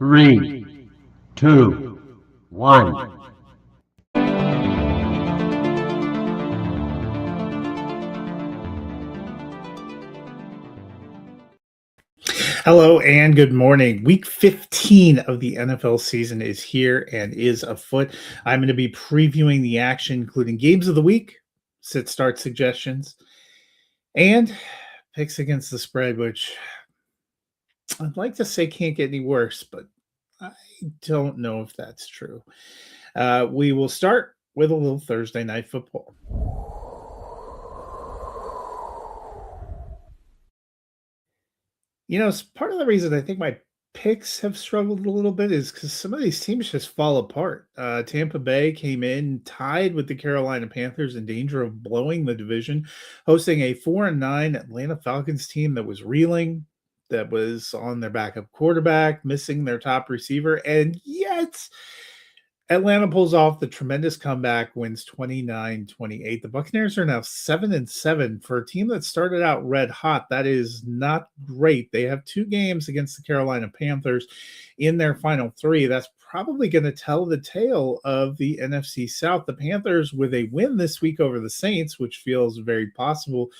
Three, two, one. Hello and good morning. Week 15 of the NFL season is here and is afoot. I'm going to be previewing the action, including games of the week, sit start suggestions, and picks against the spread, which I'd like to say can't get any worse, but I don't know if that's true. We will start with a little Thursday night football. Part of the reason I think my picks have struggled a little bit is because some of these teams just fall apart. Tampa Bay came in tied with the Carolina Panthers in danger of blowing the division, hosting a 4-9 Atlanta Falcons team that was reeling, that was on their backup quarterback, missing their top receiver, and yet Atlanta pulls off the tremendous comeback, wins 29-28. The Buccaneers are now 7-7 for a team that started out red hot. That is not great. They have 2 games against the Carolina Panthers in their final 3. That's probably going to tell the tale of the NFC South. The Panthers, with a win this week over the Saints, which feels very possible,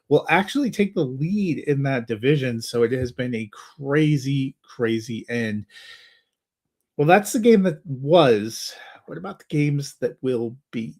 will actually take the lead in that division. So it has been a crazy, crazy end. Well, that's the game that was. What about the games that will be?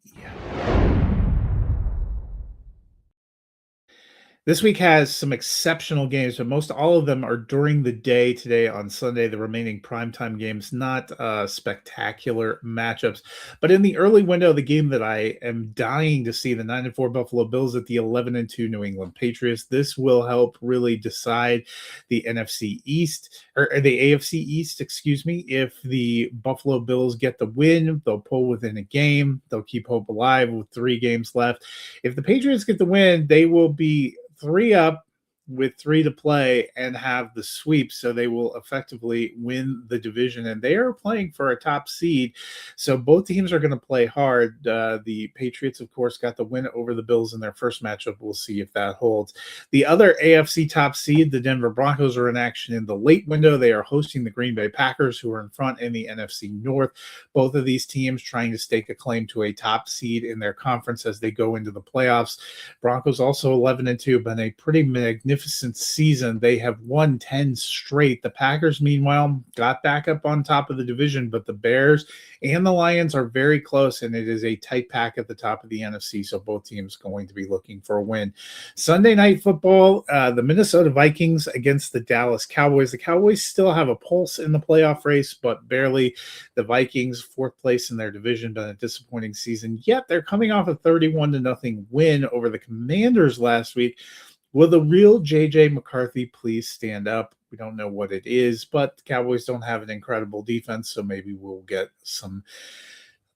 This week has some exceptional games, but most all of them are during the day today on Sunday. The remaining primetime games, not spectacular matchups. But in the early window, the game that I am dying to see, the 9-4 Buffalo Bills at the 11-2 New England Patriots. This will help really decide the NFC East, or the AFC East, excuse me. If the Buffalo Bills get the win, they'll pull within a game. They'll keep hope alive with 3 games left. If the Patriots get the win, they will be 3 up with 3 to play and have the sweep, so they will effectively win the division, and they are playing for a top seed, so both teams are going to play hard. The Patriots, of course, got the win over the Bills in their first matchup. We'll see if that holds. The other AFC top seed, the Denver Broncos, are in action in the late window. They are hosting the Green Bay Packers, who are in front in the NFC North. Both of these teams trying to stake a claim to a top seed in their conference as they go into the playoffs. Broncos also 11-2, but a pretty magnificent season. They have won 10 straight. The Packers, meanwhile, got back up on top of the division, but the Bears and the Lions are very close, and it is a tight pack at the top of the NFC, so both teams going to be looking for a win. Sunday night football, the Minnesota Vikings against the Dallas Cowboys. The Cowboys still have a pulse in the playoff race, but barely. The Vikings, 4th place in their division, been a disappointing season, yet they're coming off a 31-0 win over the Commanders last week. Will the real J.J. McCarthy please stand up? We don't know what it is, but the Cowboys don't have an incredible defense, so maybe we'll get some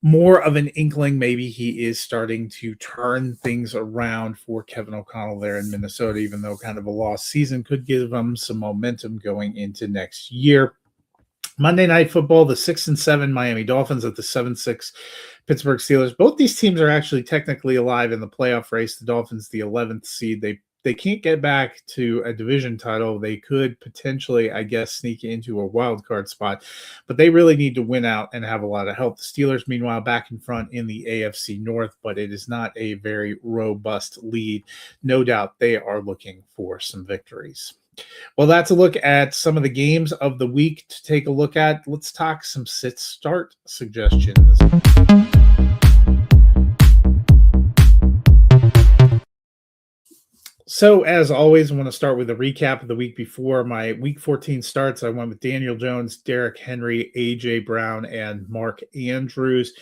more of an inkling. Maybe he is starting to turn things around for Kevin O'Connell there in Minnesota, even though kind of a lost season could give them some momentum going into next year. Monday Night Football, the 6-7 Miami Dolphins at the 7-6 Pittsburgh Steelers. Both these teams are actually technically alive in the playoff race. The Dolphins, the 11th seed, they can't get back to a division title. They could potentially, I guess, sneak into a wild card spot, but they really need to win out and have a lot of help. The Steelers, meanwhile, back in front in the AFC North, but it is not a very robust lead. No doubt they are looking for some victories. Well, that's a look at some of the games of the week to take a look at. Let's talk some sit-start suggestions. So, as always, I want to start with a recap of the week before. My week 14 starts. I went with Daniel Jones, Derrick Henry, A.J. Brown, and Mark Andrews.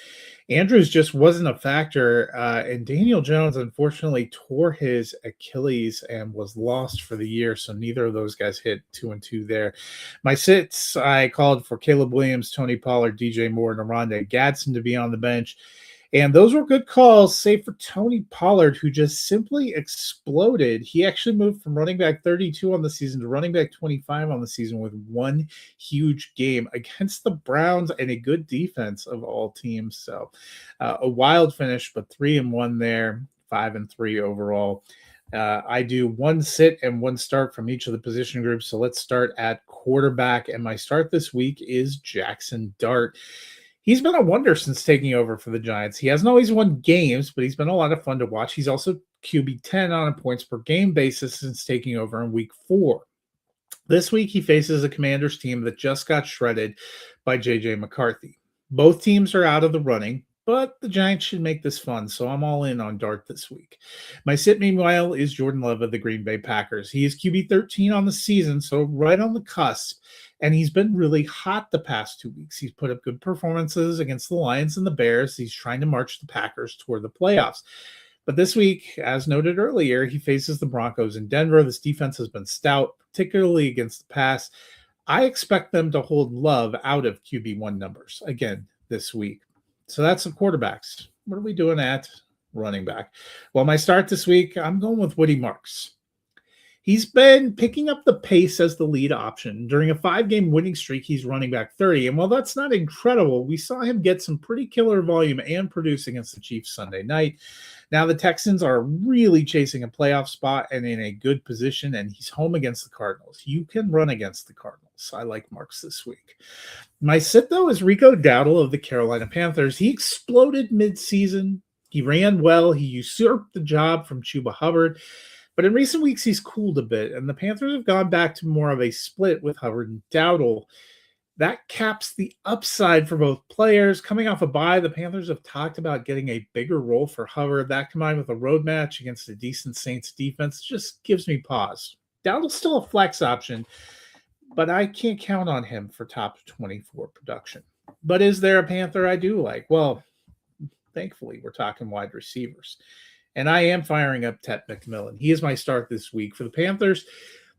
Andrews just wasn't a factor, and Daniel Jones, unfortunately, tore his Achilles and was lost for the year, so neither of those guys hit 2-2 there. My sits, I called for Caleb Williams, Tony Pollard, DJ Moore, and Oronde Gadsden to be on the bench. And those were good calls, save for Tony Pollard, who just simply exploded. He actually moved from running back 32 on the season to running back 25 on the season with one huge game against the Browns and a good defense of all teams. So a wild finish, but 3-1 there, 5-3 overall. I do one sit and one start from each of the position groups. So let's start at quarterback, and my start this week is Jackson Dart. He's been a wonder since taking over for the Giants. He hasn't always won games, but he's been a lot of fun to watch. He's also QB 10 on a points per game basis since taking over in week 4. This week, he faces a Commanders team that just got shredded by J.J. McCarthy. Both teams are out of the running, but the Giants should make this fun, so I'm all in on Dart this week. My sit, meanwhile, is Jordan Love of the Green Bay Packers. He is QB 13 on the season, so right on the cusp, and he's been really hot the past 2 weeks. He's put up good performances against the Lions and the Bears. He's trying to march the Packers toward the playoffs. But this week, as noted earlier, he faces the Broncos in Denver. This defense has been stout, particularly against the pass. I expect them to hold Love out of QB1 numbers again this week. So that's the quarterbacks. What are we doing at running back? Well, my start this week, I'm going with Woody Marks. He's been picking up the pace as the lead option. During a 5-game winning streak, he's running back 30. And while that's not incredible, we saw him get some pretty killer volume and produce against the Chiefs Sunday night. Now the Texans are really chasing a playoff spot and in a good position, and he's home against the Cardinals. You can run against the Cardinals. I like Marks this week. My sit, though, is Rico Dowdle of the Carolina Panthers. He exploded midseason. He ran well. He usurped the job from Chuba Hubbard. But in recent weeks, he's cooled a bit, and the Panthers have gone back to more of a split with Hubbard and Dowdle. That caps the upside for both players. Coming off a bye, the Panthers have talked about getting a bigger role for Hubbard. That combined with a road match against a decent Saints defense just gives me pause. Dowdle's still a flex option, but I can't count on him for top 24 production. But is there a Panther I do like? Well, thankfully, we're talking wide receivers. And I am firing up Tet McMillan. He is my start this week. For the Panthers,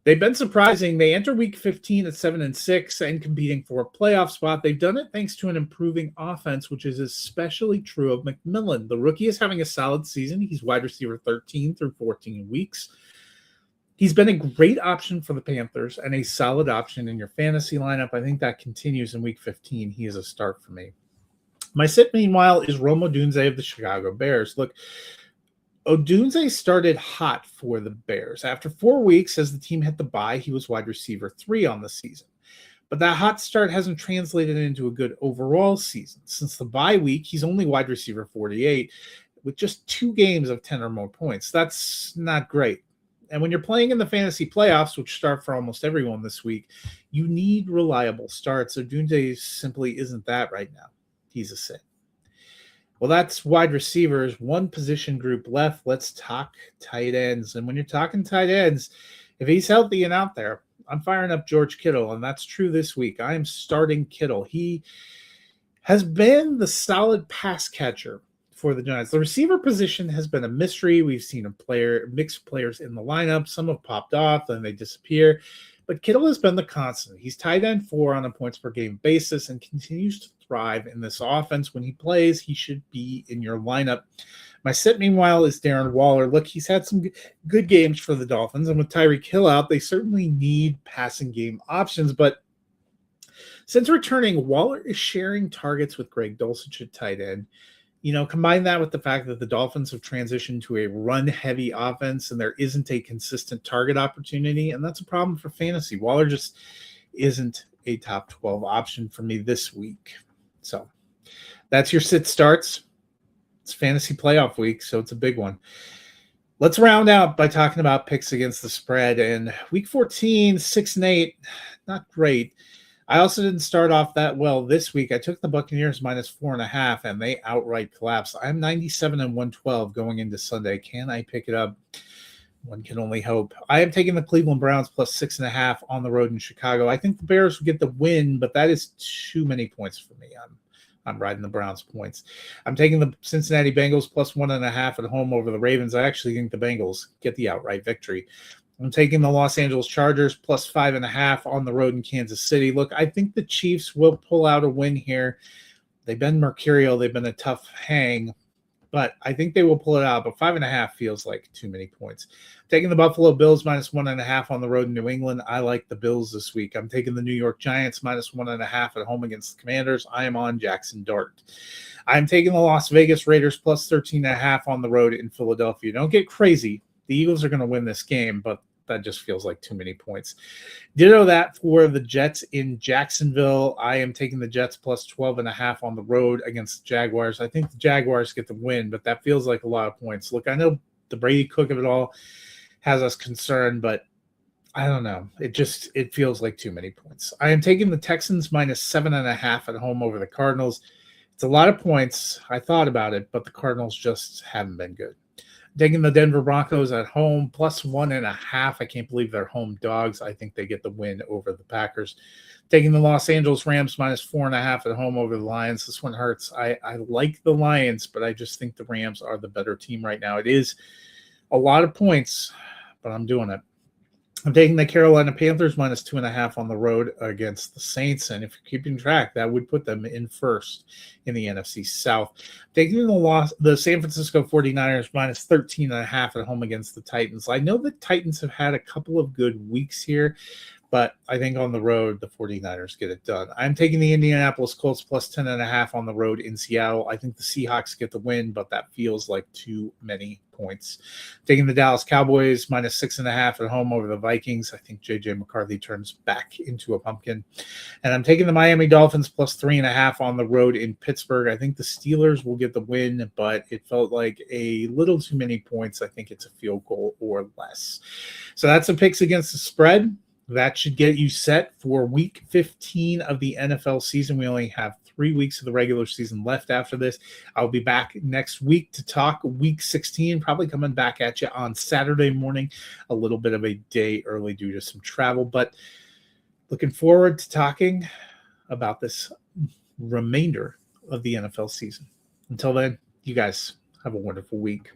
they've been surprising. They enter week 15 at 7-6 and competing for a playoff spot. They've done it thanks to an improving offense, which is especially true of McMillan. The rookie is having a solid season. He's wide receiver 13 through 14 weeks. He's been a great option for the Panthers and a solid option in your fantasy lineup. I think that continues in week 15. He is a start for me. My sit, meanwhile, is Rome Odunze of the Chicago Bears. Look, Odunze started hot for the Bears. After 4 weeks, as the team hit the bye, he was wide receiver 3 on the season. But that hot start hasn't translated into a good overall season. Since the bye week, he's only wide receiver 48 with just 2 games of 10 or more points. That's not great. And when you're playing in the fantasy playoffs, which start for almost everyone this week, you need reliable starts. Odunze simply isn't that right now. He's a sit. Well, that's wide receivers. One position group left. Let's talk tight ends. And when you're talking tight ends, if he's healthy and out there, I'm firing up George Kittle, and that's true this week. I am starting Kittle. He has been the solid pass catcher for the Giants. The receiver position has been a mystery. We've seen mixed players in the lineup. Some have popped off, then they disappear. But Kittle has been the constant. He's tight end 4 on a points per game basis and continues to thrive in this offense. When he plays, he should be in your lineup. My sit, meanwhile, is Darren Waller. Look, he's had some good games for the Dolphins, and with Tyreek Hill out, they certainly need passing game options. But since returning, Waller is sharing targets with Greg Dulcich at tight end. You know, combine that with the fact that the Dolphins have transitioned to a run-heavy offense and there isn't a consistent target opportunity, and that's a problem for fantasy. Waller just isn't a top 12 option for me this week. So that's your sit starts. It's fantasy playoff week, so it's a big one. Let's round out by talking about picks against the spread. And week 14, 6-8, not great. I also didn't start off that well this week. I took the Buccaneers -4.5, and they outright collapsed. I'm 97-112 going into Sunday. Can I pick it up? One can only hope. I am taking the Cleveland Browns +6.5 on the road in Chicago. I think the Bears will get the win, but that is too many points for me. I'm riding the Browns points. I'm taking the Cincinnati Bengals +1.5 at home over the Ravens. I actually think the Bengals get the outright victory. I'm taking the Los Angeles Chargers +5.5 on the road in Kansas City. Look, I think the Chiefs will pull out a win here. They've been mercurial. They've been a tough hang, but I think they will pull it out. But 5.5 feels like too many points. Taking the Buffalo Bills -1.5 on the road in New England. I like the Bills this week. I'm taking the New York Giants -1.5 at home against the Commanders. I am on Jackson Dart. I'm taking the Las Vegas Raiders +13.5 on the road in Philadelphia. Don't get crazy. The Eagles are going to win this game, but That just feels like too many points. Ditto that for the Jets in Jacksonville. I am taking the Jets plus 12.5 on the road against the Jaguars. I think the Jaguars get the win, but that feels like a lot of points. Look, I know the Brady Cook of it all has us concerned, but I don't know. It feels like too many points. I am taking the Texans minus 7.5 at home over the Cardinals. It's a lot of points. I thought about it, but the Cardinals just haven't been good. Taking the Denver Broncos at home plus 1.5. I can't believe they're home dogs. I think they get the win over the Packers. Taking the Los Angeles Rams minus 4.5 at home over the Lions. This one hurts. I like the Lions, but I just think the Rams are the better team right now. It is a lot of points, but I'm doing it. I'm taking the Carolina Panthers minus 2.5 on the road against the Saints. And if you're keeping track, that would put them in first in the NFC South. Taking the San Francisco 49ers minus 13.5 at home against the Titans. I know the Titans have had a couple of good weeks here, but I think on the road, the 49ers get it done. I'm taking the Indianapolis Colts plus 10.5 on the road in Seattle. I think the Seahawks get the win, but that feels like too many points. Taking the Dallas Cowboys minus 6.5 at home over the Vikings. I think J.J. McCarthy turns back into a pumpkin. And I'm taking the Miami Dolphins plus 3.5 on the road in Pittsburgh. I think the Steelers will get the win, but it felt like a little too many points. I think it's a field goal or less. So that's the picks against the spread. That should get you set for week 15 of the NFL season. We only have 3 weeks of the regular season left after this. I'll be back next week to talk week 16, probably coming back at you on Saturday morning, a little bit of a day early due to some travel, but looking forward to talking about this remainder of the NFL season. Until then, you guys have a wonderful week.